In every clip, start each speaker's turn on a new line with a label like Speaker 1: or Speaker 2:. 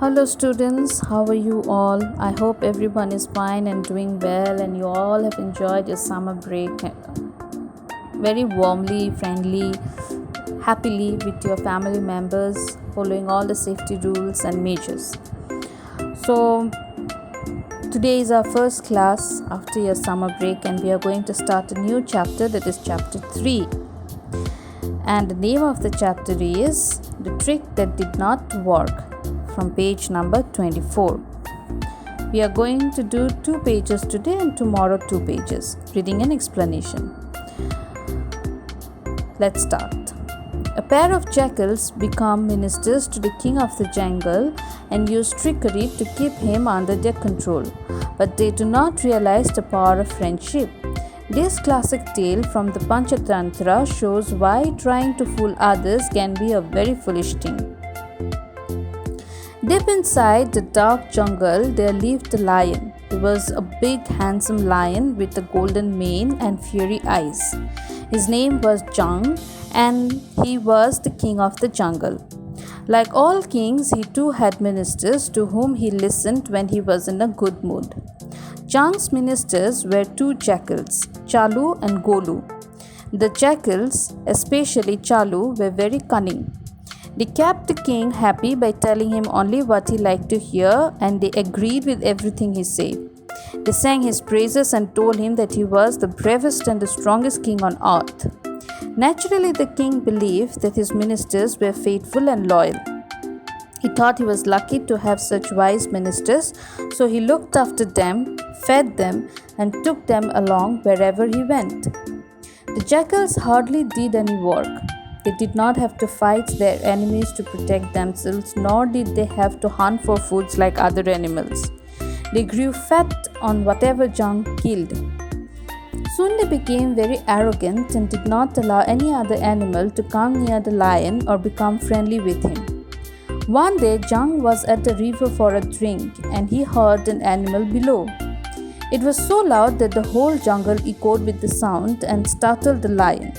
Speaker 1: Hello, students. How are you all? I hope everyone is fine and doing well, and you all have enjoyed your summer break very warmly, friendly, happily with your family members, following all the safety rules and measures. So, today is our first class after your summer break, and we are going to start a new chapter, that is chapter 3. And the name of the chapter is The Trick That Did Not Work, from page number 24. We are going to do 2 pages today and tomorrow 2 pages, reading and explanation. Let's start. A pair of jackals become ministers to the king of the jungle and use trickery to keep him under their control, but they do not realize the power of friendship. This classic tale from the Panchatantra shows why trying to fool others can be a very foolish thing. Deep inside the dark jungle, there lived a lion. He was a big, handsome lion with a golden mane and fiery eyes. His name was Jung, and he was the king of the jungle. Like all kings, he too had ministers to whom he listened when he was in a good mood. Jung's ministers were 2 jackals, Chalu and Golu. The jackals, especially Chalu, were very cunning. They kept the king happy by telling him only what he liked to hear, and they agreed with everything he said. They sang his praises and told him that he was the bravest and the strongest king on earth. Naturally, the king believed that his ministers were faithful and loyal. He thought he was lucky to have such wise ministers, so he looked after them, fed them, and took them along wherever he went. The jackals hardly did any work. They did not have to fight their enemies to protect themselves, nor did they have to hunt for foods like other animals. They grew fat on whatever Jung killed. Soon they became very arrogant and did not allow any other animal to come near the lion or become friendly with him. One day, Jung was at the river for a drink, and he heard an animal below. It was so loud that the whole jungle echoed with the sound and startled the lion.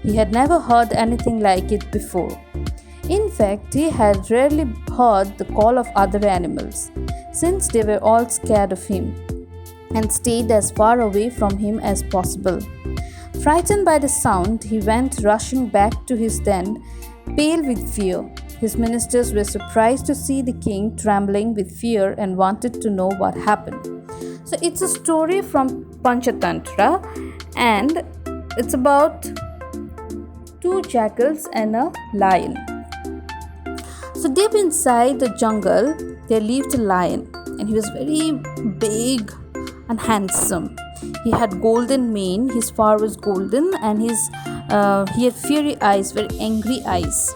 Speaker 1: He had never heard anything like it before. In fact, he had rarely heard the call of other animals, since they were all scared of him and stayed as far away from him as possible. Frightened by the sound, he went rushing back to his den, pale with fear. His ministers were surprised to see the king trembling with fear and wanted to know what happened. So it's a story from Panchatantra, and it's about 2 jackals and a lion. So deep inside the jungle, there lived a lion, and he was very big and handsome. He had golden mane, his fur was golden, and he had fiery eyes, very angry eyes.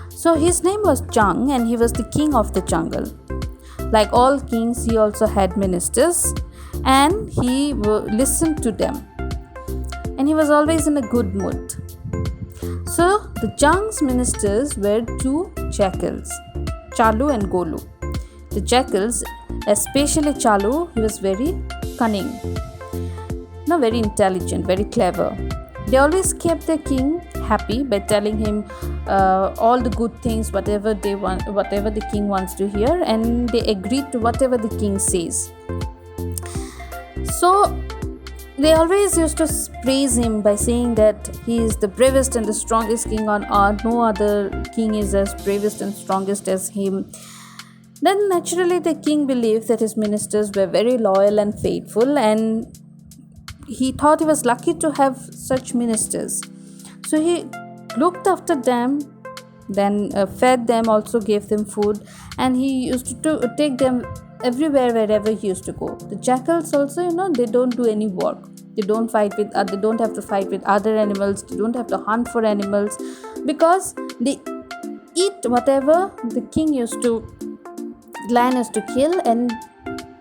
Speaker 1: So his name was Jung, and he was the king of the jungle. Like all kings, he also had ministers, and he listened to them. And he was always in a good mood. So the Jung's ministers were 2 jackals, Chalu and Golu. The jackals, especially Chalu, he was very cunning, very intelligent, very clever. They always kept their king happy by telling him all the good things, whatever the king wants to hear, and they agreed to whatever the king says. So they always used to praise him by saying that he is the bravest and the strongest king on earth. No other king is as bravest and strongest as him. Then naturally the king believed that his ministers were very loyal and faithful, and he thought he was lucky to have such ministers. So he looked after them, then fed them, also gave them food, and he used to take them everywhere wherever he used to go. The jackals also, they don't do any work. They don't have to fight with other animals. They don't have to hunt for animals, because they eat whatever the lion used to kill, and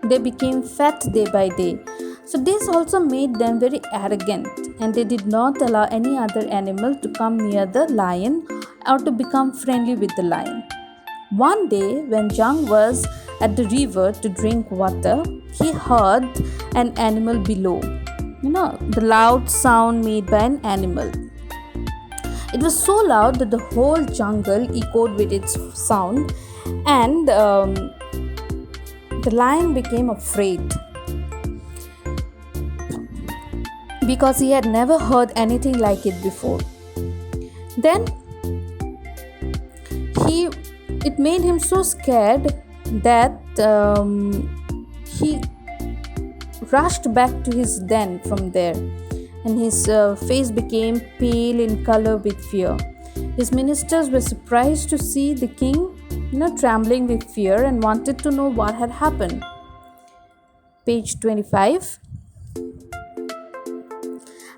Speaker 1: they became fat day by day. So this also made them very arrogant, and they did not allow any other animal to come near the lion or to become friendly with the lion. One day, when Jung was at the river to drink water, he heard an animal below. The loud sound made by an animal. It was so loud that the whole jungle echoed with its sound, And the lion became afraid because he had never heard anything like it before. Then he it made him so scared that he rushed back to his den from there, and his face became pale in color with fear. His ministers were surprised to see the king, trembling with fear, and wanted to know what had happened. Page 25.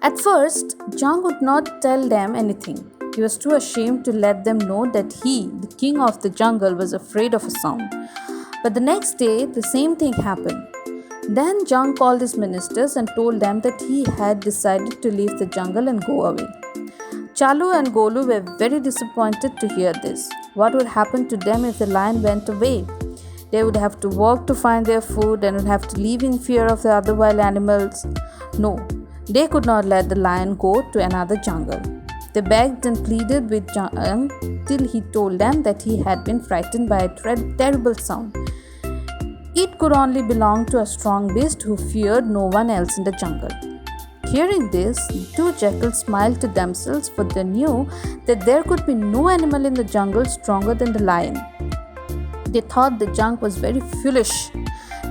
Speaker 1: At first, Jung would not tell them anything. He was too ashamed to let them know that he, the king of the jungle, was afraid of a sound. But the next day, the same thing happened. Then Jung called his ministers and told them that he had decided to leave the jungle and go away. Chalu and Golu were very disappointed to hear this. What would happen to them if the lion went away? They would have to walk to find their food and would have to live in fear of the other wild animals. No, they could not let the lion go to another jungle. They begged and pleaded with Jung till he told them that he had been frightened by a terrible sound. It could only belong to a strong beast who feared no one else in the jungle. Hearing this, the two jackals smiled to themselves, for they knew that there could be no animal in the jungle stronger than the lion. They thought the Jung was very foolish.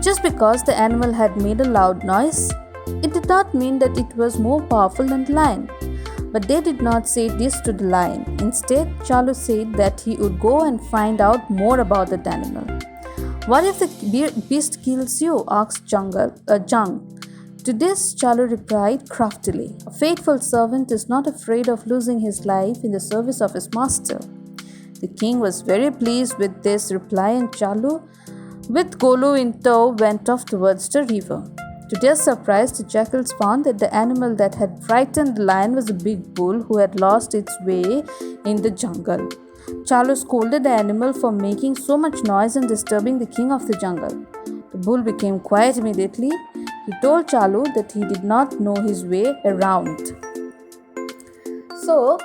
Speaker 1: Just because the animal had made a loud noise, it did not mean that it was more powerful than the lion. But they did not say this to the lion. Instead, Chalu said that he would go and find out more about that animal. "What if the beast kills you?" asked Jung. To this, Chalu replied craftily, "A faithful servant is not afraid of losing his life in the service of his master." The king was very pleased with this reply, and Chalu, with Golu in tow, went off towards the river. To their surprise, the jackals found that the animal that had frightened the lion was a big bull who had lost its way in the jungle. Chalu scolded the animal for making so much noise and disturbing the king of the jungle. The bull became quiet immediately. He told Chalu that he did not know his way around. So,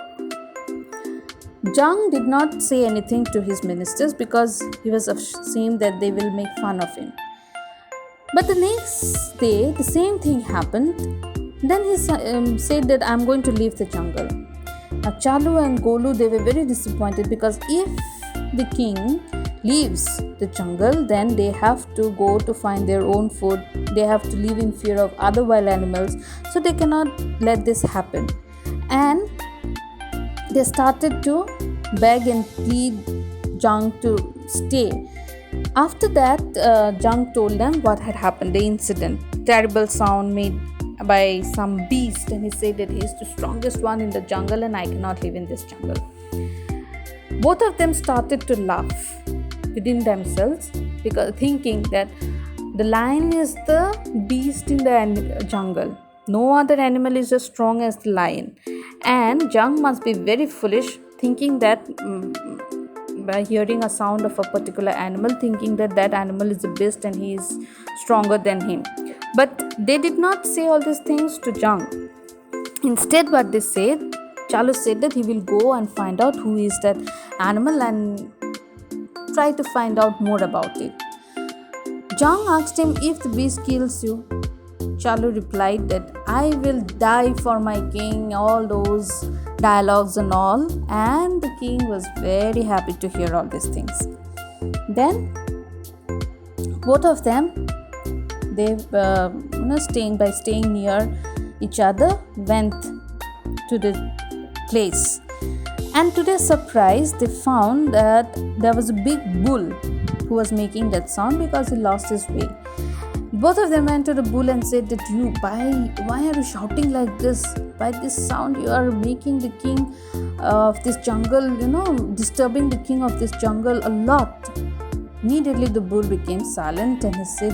Speaker 1: Jung did not say anything to his ministers because he was ashamed that they will make fun of him. But the next day, the same thing happened. Then he said that I'm going to leave the jungle. Now, Chalu and Golu, they were very disappointed because if the king leaves the jungle, then they have to go to find their own food. They have to live in fear of other wild animals. So they cannot let this happen. And they started to beg and plead Jung to stay. After that, Jung told them what had happened, the incident. Terrible sound made by some beast, and he said that he is the strongest one in the jungle and I cannot live in this jungle. Both of them started to laugh within themselves because thinking that the lion is the beast in the jungle. No other animal is as strong as the lion. And Jung must be very foolish, thinking that by hearing a sound of a particular animal, thinking that that animal is a beast and he is stronger than him. But they did not say all these things to Jung. Instead, what they said, Chalu said that he will go and find out who is that animal and try to find out more about it. Jung asked him, "If the beast kills you?" Chalu replied that "I will die for my king," all those dialogues and all, and the king was very happy to hear all these things. Then both of them, they staying near each other, went to the place, and to their surprise they found that there was a big bull who was making that sound because he lost his way. Both of them went to the bull and said that why are you shouting like this? By this sound you are making the king of this jungle, disturbing the king of this jungle a lot. Immediately the bull became silent and he said